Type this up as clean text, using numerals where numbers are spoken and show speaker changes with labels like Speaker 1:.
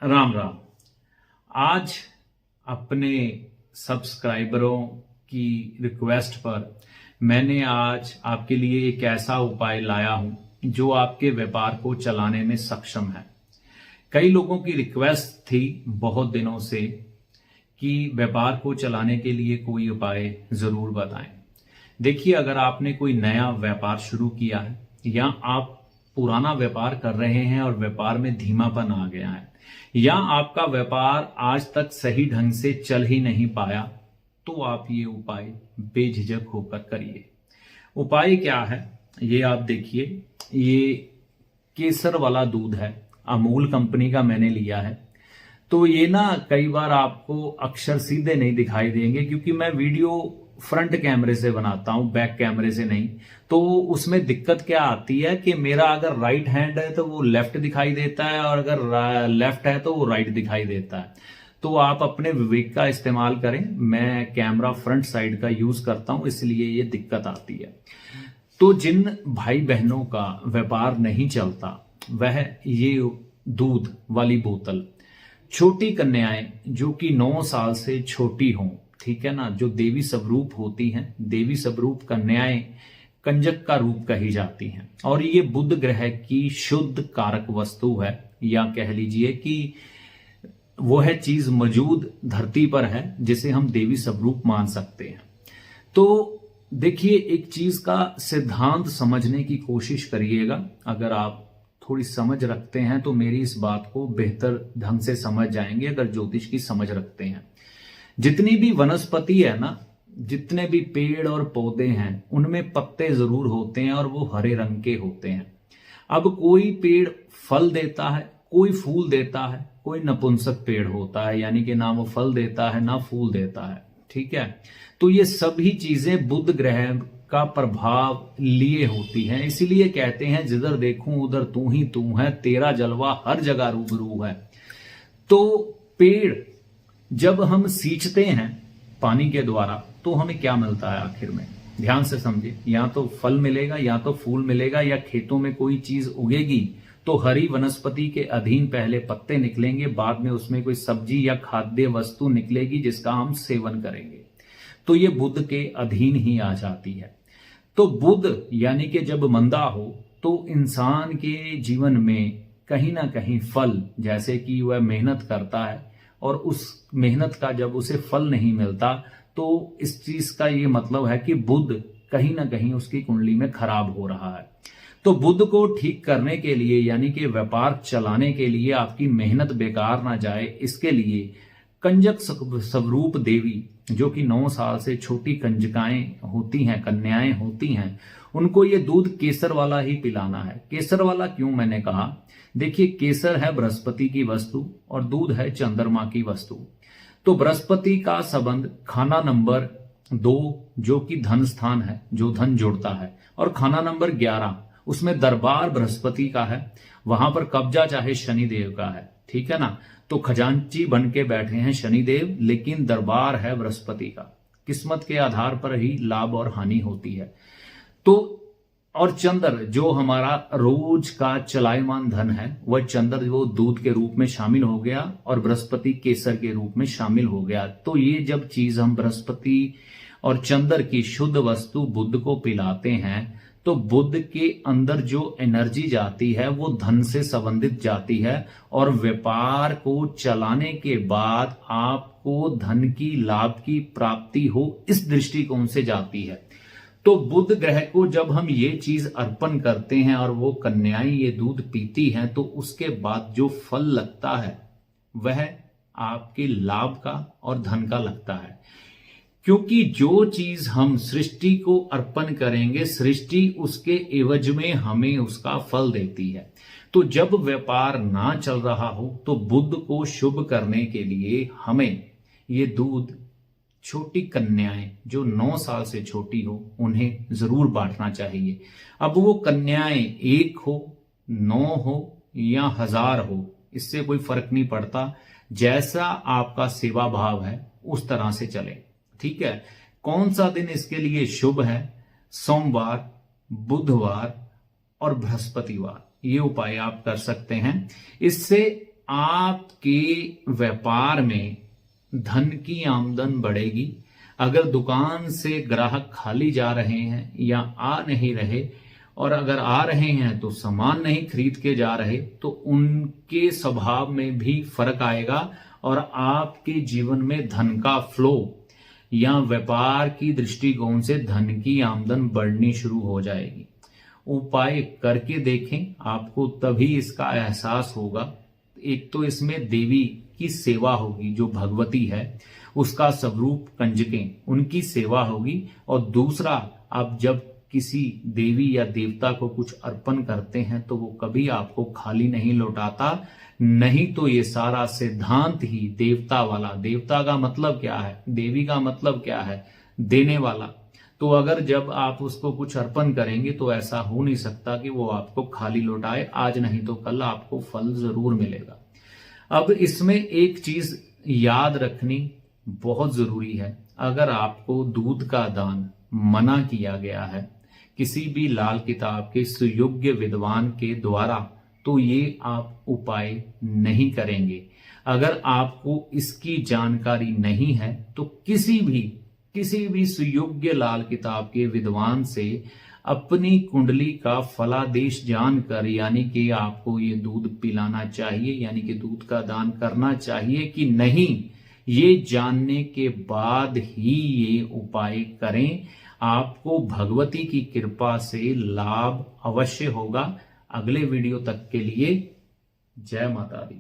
Speaker 1: राम राम। आज अपने सब्सक्राइबरों की रिक्वेस्ट पर मैंने आज आपके लिए एक ऐसा उपाय लाया हूं जो आपके व्यापार को चलाने में सक्षम है। कई लोगों की रिक्वेस्ट थी बहुत दिनों से कि व्यापार को चलाने के लिए कोई उपाय जरूर बताएं। देखिए, अगर आपने कोई नया व्यापार शुरू किया है या आप पुराना व्यापार कर रहे हैं और व्यापार में धीमापन आ गया है या आपका व्यापार आज तक सही ढंग से चल ही नहीं पाया, तो आप ये उपाय बेझिझक होकर करिए। उपाय क्या है ये आप देखिए। ये केसर वाला दूध है, अमूल कंपनी का मैंने लिया है। तो ये ना कई बार आपको अक्षर सीधे नहीं दिखाई देंगे क्योंकि मैं वीडियो फ्रंट कैमरे से बनाता हूं, बैक कैमरे से नहीं। तो उसमें दिक्कत क्या आती है कि मेरा अगर राइट हैंड है तो वो लेफ्ट दिखाई देता है और अगर लेफ्ट है तो वो राइट दिखाई देता है। तो आप अपने विवेक का इस्तेमाल करें। मैं कैमरा फ्रंट साइड का यूज करता हूं, इसलिए ये दिक्कत आती है। तो जिन भाई बहनों का व्यापार नहीं चलता वह ये दूध वाली बोतल, छोटी कन्याएं जो कि 9 साल से छोटी हों, ठीक है ना, जो देवी स्वरूप होती हैं, देवी स्वरूप कन्याएं कंजक का रूप कही जाती हैं। और ये बुध ग्रह की शुद्ध कारक वस्तु है, या कह लीजिए कि वो है चीज मौजूद धरती पर है जिसे हम देवी स्वरूप मान सकते हैं। तो देखिए, एक चीज का सिद्धांत समझने की कोशिश करिएगा। अगर आप थोड़ी समझ रखते हैं तो मेरी इस बात को बेहतर ढंग से समझ जाएंगे। अगर ज्योतिष की समझ रखते हैं, जितनी भी वनस्पति है ना, जितने भी पेड़ और पौधे हैं, उनमें पत्ते जरूर होते हैं और वो हरे रंग के होते हैं। अब कोई पेड़ फल देता है, कोई फूल देता है, कोई नपुंसक पेड़ होता है, यानी कि ना वो फल देता है ना फूल देता है, ठीक है। तो ये सभी चीजें बुध ग्रह का प्रभाव लिए होती हैं। इसीलिए कहते हैं जिधर देखूं उधर तू ही तू है, तेरा जलवा हर जगह रूबरू है। तो पेड़ जब हम सींचते हैं पानी के द्वारा तो हमें क्या मिलता है आखिर में? ध्यान से समझिए। या तो फल मिलेगा या तो फूल मिलेगा, या खेतों में कोई चीज उगेगी तो हरी वनस्पति के अधीन पहले पत्ते निकलेंगे, बाद में उसमें कोई सब्जी या खाद्य वस्तु निकलेगी जिसका हम सेवन करेंगे। तो ये बुध के अधीन ही आ जाती है। तो बुध यानी कि जब मंदा हो तो इंसान के जीवन में कहीं ना कहीं फल, जैसे कि वह मेहनत करता है और उस मेहनत का जब उसे फल नहीं मिलता, तो इस चीज का ये मतलब है कि बुध कहीं ना कहीं उसकी कुंडली में खराब हो रहा है। तो बुध को ठीक करने के लिए, यानी कि व्यापार चलाने के लिए, आपकी मेहनत बेकार ना जाए, इसके लिए कंजक स्वरूप देवी जो कि 9 साल से छोटी कंजकाएं होती हैं, कन्याएं होती हैं, उनको ये दूध केसर वाला ही पिलाना है। केसर वाला क्यों मैंने कहा? देखिए, केसर है बृहस्पति की वस्तु और दूध है चंद्रमा की वस्तु। तो बृहस्पति का संबंध खाना नंबर 2 जो कि धन स्थान है, जो धन जोड़ता है, और खाना नंबर 11 उसमें दरबार बृहस्पति का है, वहां पर कब्जा चाहे शनिदेव का है, ठीक है ना। तो खजांची बन के बैठे हैं शनिदेव, लेकिन दरबार है बृहस्पति का। किस्मत के आधार पर ही लाभ और हानि होती है। तो और चंद्र जो हमारा रोज का चलायमान धन है, वह चंद्र वो दूध के रूप में शामिल हो गया और बृहस्पति केसर के रूप में शामिल हो गया। तो ये जब चीज हम बृहस्पति और चंद्र की शुद्ध वस्तु बुध को पिलाते हैं तो बुध के अंदर जो एनर्जी जाती है वो धन से संबंधित जाती है, और व्यापार को चलाने के बाद आपको धन की लाभ की प्राप्ति हो, इस दृष्टिकोण से जाती है। तो बुध ग्रह को जब हम ये चीज अर्पण करते हैं और वो कन्याएं ये दूध पीती हैं, तो उसके बाद जो फल लगता है वह आपके लाभ का और धन का लगता है। क्योंकि जो चीज हम सृष्टि को अर्पण करेंगे, सृष्टि उसके एवज में हमें उसका फल देती है। तो जब व्यापार ना चल रहा हो तो बुध को शुभ करने के लिए हमें ये दूध छोटी कन्याएं जो 9 साल से छोटी हो उन्हें जरूर बांटना चाहिए। अब वो कन्याएं 1 हो, 9 हो या 1000 हो, इससे कोई फर्क नहीं पड़ता। जैसा आपका सेवा भाव है उस तरह से चले, ठीक है। कौन सा दिन इसके लिए शुभ है? सोमवार, बुधवार और बृहस्पतिवार। ये उपाय आप कर सकते हैं। इससे आपके व्यापार में धन की आमदन बढ़ेगी। अगर दुकान से ग्राहक खाली जा रहे हैं या आ नहीं रहे, और अगर आ रहे हैं तो सामान नहीं खरीद के जा रहे, तो उनके स्वभाव में भी फर्क आएगा और आपके जीवन में धन का फ्लो या व्यापार की दृष्टिकोण से धन की आमदन बढ़नी शुरू हो जाएगी। उपाय करके देखें, आपको तभी इसका एहसास होगा। एक तो इसमें देवी की सेवा होगी, जो भगवती है उसका स्वरूप कंजकें, उनकी सेवा होगी। और दूसरा, आप जब किसी देवी या देवता को कुछ अर्पण करते हैं तो वो कभी आपको खाली नहीं लौटाता। नहीं तो ये सारा सिद्धांत ही देवता वाला, देवता का मतलब क्या है, देवी का मतलब क्या है, देने वाला। तो अगर जब आप उसको कुछ अर्पण करेंगे तो ऐसा हो नहीं सकता कि वो आपको खाली लौटाए। आज नहीं तो कल आपको फल जरूर मिलेगा। अब इसमें एक चीज याद रखनी बहुत जरूरी है। अगर आपको दूध का दान मना किया गया है किसी भी लाल किताब के सुयोग्य विद्वान के द्वारा, तो ये आप उपाय नहीं करेंगे। अगर आपको इसकी जानकारी नहीं है तो किसी भी सुयोग्य लाल किताब के विद्वान से अपनी कुंडली का फलादेश जानकर, यानी कि आपको ये दूध पिलाना चाहिए, यानी कि दूध का दान करना चाहिए कि नहीं, ये जानने के बाद ही ये उपाय करें। आपको भगवती की कृपा से लाभ अवश्य होगा। अगले वीडियो तक के लिए जय माता दी।